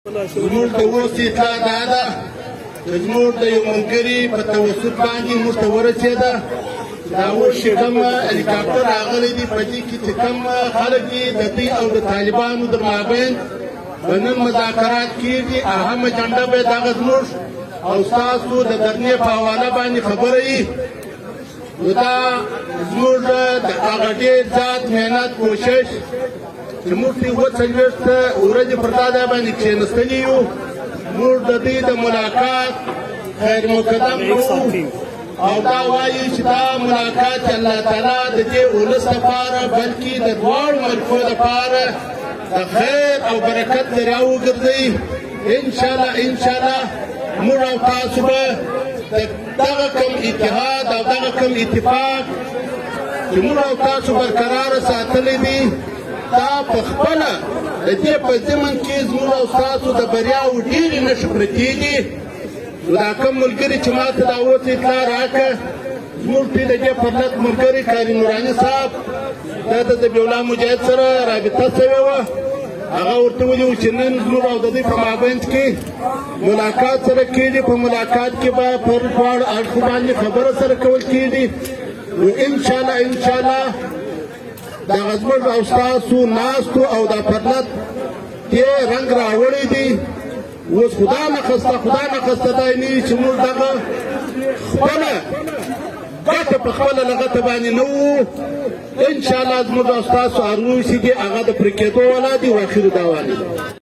زموږ د اوس اطلاع دا ده چې زموږ د یو ملګري په توسط باندې موږ ته ورسېده دا اوس چې کوم هلیکاپټر راغلی دی په دې کې چې کوم خلک دي د دوی او د طالبانو د مابین به نن مذاکرات کېږي اهمه جنډه به دغه زموږ او ستاسو د درنې په حواله باندې خبره وي نو دا زموږ د هغه ډېر زیات محنت کوشش چې موږ ته 40 ورځې پر دا ځای باندې کښېنستلي یو موږ د دوی د ملاقات خیر مقدم کوو او دا وایي چې دا ملاقات الله تعالی د دې ولس لپاره بلکې د دواړو ملکو لپاره د خیر او برکت راوګرځي انشاءالله موږ او تاسو به دغه کوم اتحاد او دغه کوم اتفاق چې موږ او تاسو برقراره ساتلی دي دا په خپله د دې په ضمن کې زموږ او ستاسو د بریاوو ډېرې نښې پرتې دي نو دا کوم ملګري چې ما ته دا اوس اطلاع راکړه زموږ د دې پرلط ملګري قاري نوراني صاحب دا د ذبیح الله مجاهد سره رابطه شوې وه هغه ورته ویلي و چې نن زموږ او د دوی په مابین کې ملاقات سره کېږي په ملاقات کې به پر دواړو اړخو باندې خبره سره کول کېږي نو انشاءالله دغه زموږ او ستاسو ناستو او دا پرلط دې رنګ راوړی دی اوس خدا نخسته دا نه وي چې موږ دغه خپله ګټه په خپله لغته باندې نه وو انشاءالله زموږ او ستاسو ارزو چې دي هغه د پرې کېدو والا دي او اخر دعوا دي